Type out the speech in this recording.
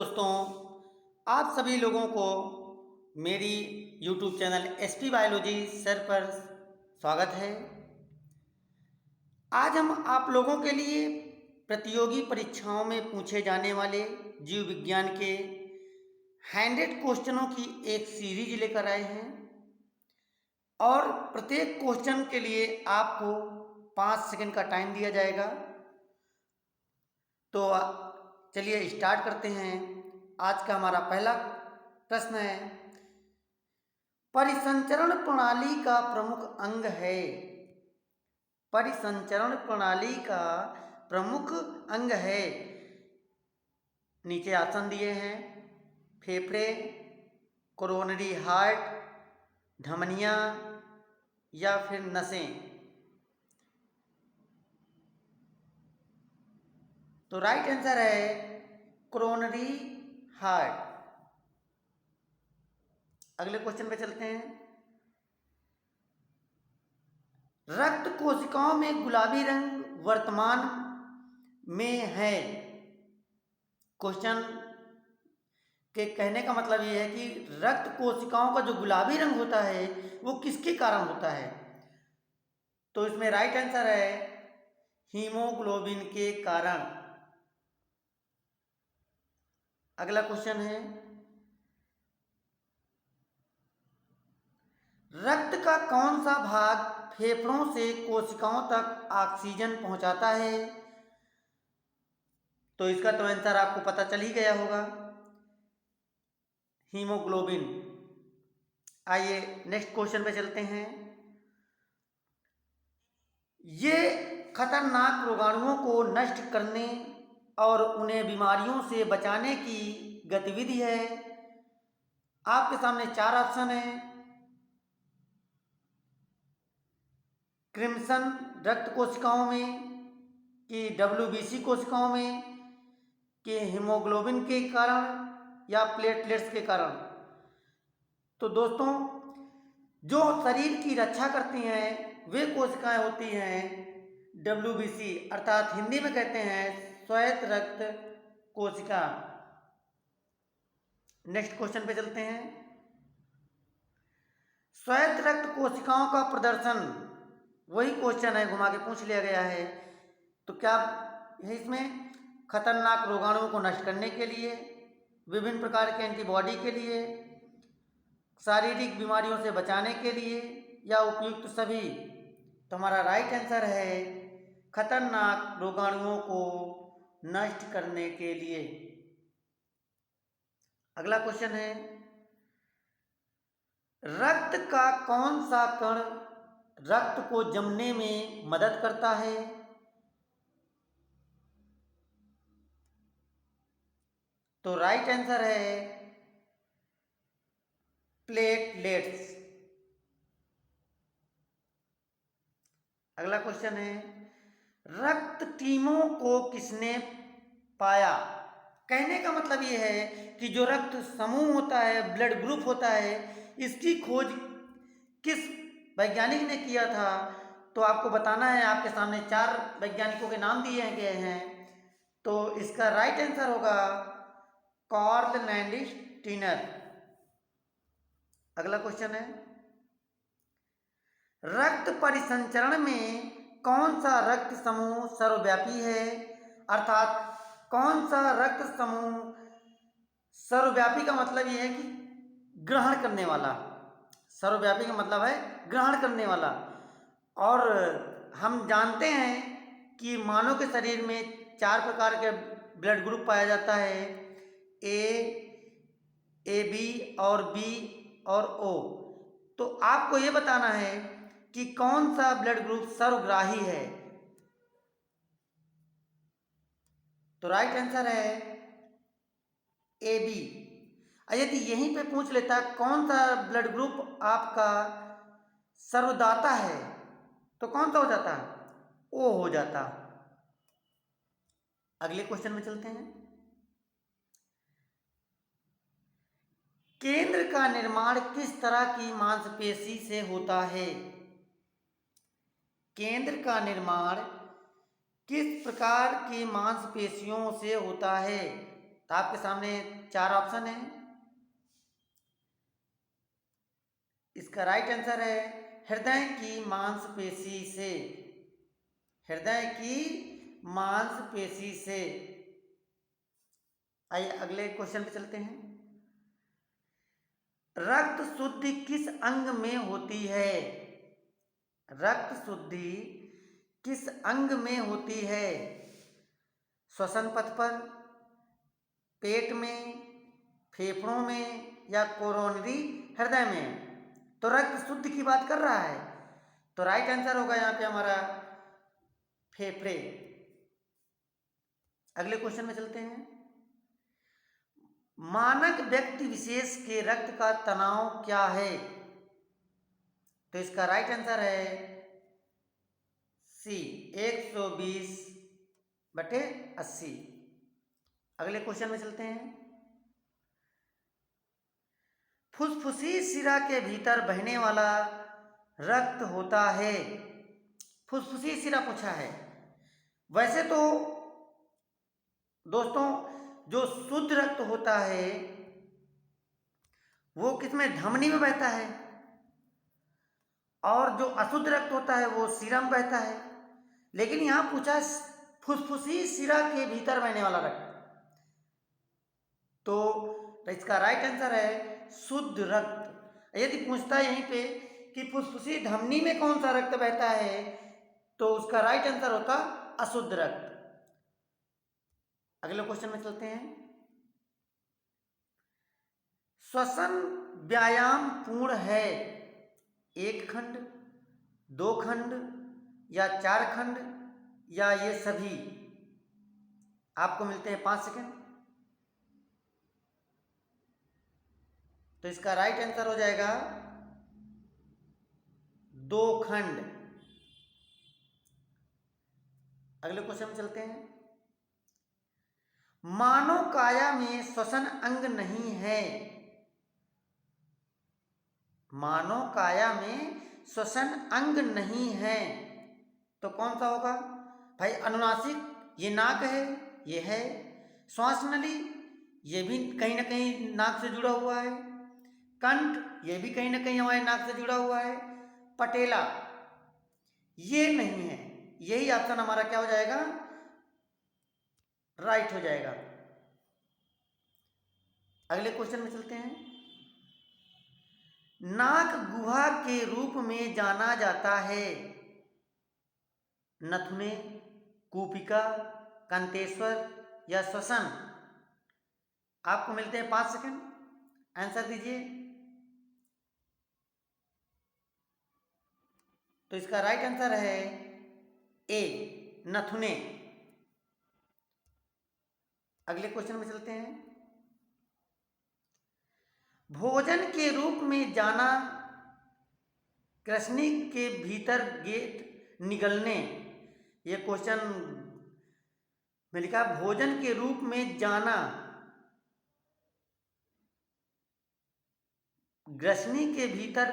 दोस्तों, आप सभी लोगों को मेरी YouTube channel SP biology sir पर स्वागत है। आज हम आप लोगों के लिए प्रतियोगी परीक्षाओं में पूछे जाने वाले जीव विज्ञान के 100 क्वेश्चनों की एक सीरीज लेकर आए हैं और प्रत्येक क्वेश्चन के लिए आपको 5 सेकंड का टाइम दिया जाएगा। तो चलिए स्टार्ट करते हैं। आज का हमारा पहला प्रश्न है, परिसंचरण प्रणाली का प्रमुख अंग है। परिसंचरण प्रणाली का प्रमुख अंग है। नीचे ऑप्शन दिए हैं, फेफड़े, कोरोनरी हार्ट, धमनियां या फिर नसें। तो राइट आंसर है कोरोनरी हार्ट। अगले क्वेश्चन पे चलते हैं। रक्त कोशिकाओं में गुलाबी रंग वर्तमान में है। क्वेश्चन के कहने का मतलब ये है कि रक्त कोशिकाओं का जो गुलाबी रंग होता है वो किसके कारण होता है। तो इसमें राइट आंसर है हीमोग्लोबिन के कारण। अगला क्वेश्चन है, रक्त का कौन सा भाग फेफड़ों से कोशिकाओं तक ऑक्सीजन पहुंचाता है। तो इसका तो आंसर आपको पता चल ही गया होगा, हीमोग्लोबिन। आइए नेक्स्ट क्वेश्चन पे चलते हैं। ये खतरनाक रोगाणुओं को नष्ट करने और उन्हें बीमारियों से बचाने की गतिविधि है। आपके सामने 4 ऑप्शन हैं, क्रिम्सन रक्त कोशिकाओं में, कि डब्ल्यूबीसी कोशिकाओं में, कि हीमोग्लोबिन के कारण या प्लेटलेट्स के कारण। तो दोस्तों, जो शरीर की रक्षा करती हैं वे कोशिकाएं होती हैं डब्ल्यूबीसी, अर्थात हिंदी में कहते हैं श्वेत रक्त कोशिका। नेक्स्ट क्वेश्चन पे चलते हैं। श्वेत रक्त कोशिकाओं का प्रदर्शन, वही क्वेश्चन है, घुमा के पूछ लिया गया है। तो क्या है इसमें, खतरनाक रोगाणुओं को नष्ट करने के लिए, विभिन्न प्रकार के एंटीबॉडी के लिए, शारीरिक बीमारियों से बचाने के लिए, या उपयुक्त सभी। तो हमारा राइट आंसर है खतरनाक रोगाणुओं को नष्ट करने के लिए। अगला क्वेश्चन है, रक्त का कौन सा कण रक्त को जमने में मदद करता है। तो राइट आंसर है प्लेटलेट्स। अगला क्वेश्चन है, रक्त टीमों को किसने पाया। कहने का मतलब ये है कि जो रक्त समूह होता है, ब्लड ग्रुप होता है, इसकी खोज किस वैज्ञानिक ने किया था। तो आपको बताना है, आपके सामने 4 वैज्ञानिकों के नाम दिए गए हैं। तो इसका राइट आंसर होगा कार्ल लैंडिस टीनर। अगला क्वेश्चन है, रक्त परिसंचरण में कौन सा रक्त समूह सर्वव्यापी है। अर्थात कौन सा रक्त समूह सर्वव्यापी का मतलब यह है कि ग्रहण करने वाला। सर्वव्यापी का मतलब है ग्रहण करने वाला। और हम जानते हैं कि मानव के शरीर में 4 प्रकार के ब्लड ग्रुप पाया जाता है, ए बी और बी और ओ। तो आपको ये बताना है कि कौन सा ब्लड ग्रुप सर्वग्राही है। तो राइट आंसर है ए बी। यदि यहीं पे पूछ लेता कौन सा ब्लड ग्रुप आपका सर्वदाता है, तो कौन सा हो जाता, ओ हो जाता। अगले क्वेश्चन में चलते हैं। केंद्र का निर्माण किस तरह की मांसपेशी से होता है। केंद्र का निर्माण किस प्रकार की मांसपेशियों से होता है। तो आपके सामने 4 ऑप्शन है। इसका राइट आंसर है हृदय की मांसपेशी से। हृदय की मांसपेशी से। आइए अगले क्वेश्चन पे चलते हैं। रक्त शुद्धि किस अंग में होती है? रक्त शुद्धि किस अंग में होती है? श्वसन पथ पर, पेट में, फेफड़ों में या कोरोनरी हृदय में? तो रक्त शुद्धि की बात कर रहा है, तो राइट आंसर होगा यहाँ पे हमारा फेफड़े। अगले क्वेश्चन में चलते हैं। मानक व्यक्ति विशेष के रक्त का तनाव क्या है? तो इसका राइट आंसर है सी 120/80। अगले क्वेश्चन में चलते हैं। फुसफुसी शिरा के भीतर बहने वाला रक्त होता है। फुसफुसी शिरा पूछा है। वैसे तो दोस्तों जो शुद्ध रक्त होता है वो किसमें, धमनी में बहता है, और जो अशुद्ध रक्त होता है वो शिरा में बहता है। लेकिन यहां पूछा फुसफुसी शिरा के भीतर बहने वाला रक्त, तो इसका राइट आंसर है शुद्ध रक्त। यदि पूछता है यहीं पे कि फुसफुसी धमनी में कौन सा रक्त बहता है, तो उसका राइट आंसर होता अशुद्ध रक्त। अगले क्वेश्चन में चलते हैं। श्वसन व्यायाम पूर्ण है 1 खंड, 2 खंड या 4 खंड या ये सभी? आपको मिलते हैं 5 सेकंड। तो इसका राइट आंसर हो जाएगा 2 खंड। अगले क्वेश्चन में चलते हैं। मानव काया में श्वसन अंग नहीं है। मानव काया में श्वसन अंग नहीं है, तो कौन सा होगा भाई? अनुनासिक, ये नाक है, ये है। श्वास नली, ये भी कहीं ना कहीं नाक से जुड़ा हुआ है। कंठ, ये भी कहीं ना कहीं हमारे नाक से जुड़ा हुआ है। पटेला, ये नहीं है। यही ऑप्शन हमारा क्या हो जाएगा? राइट हो जाएगा। अगले क्वेश्चन में चलते हैं। नाक गुहा के रूप में जाना जाता है। नथुने, कूपिका, कंतेश्वर या श्वसन? आपको मिलते हैं 5 सेकंड, आंसर दीजिए। तो इसका राइट आंसर है ए, नथुने। अगले क्वेश्चन में चलते हैं। भोजन के रूप में जाना कृष्णि के भीतर गेट निगलने, ये क्वेश्चन में लिखा भोजन के रूप में जाना ग्रसनी के भीतर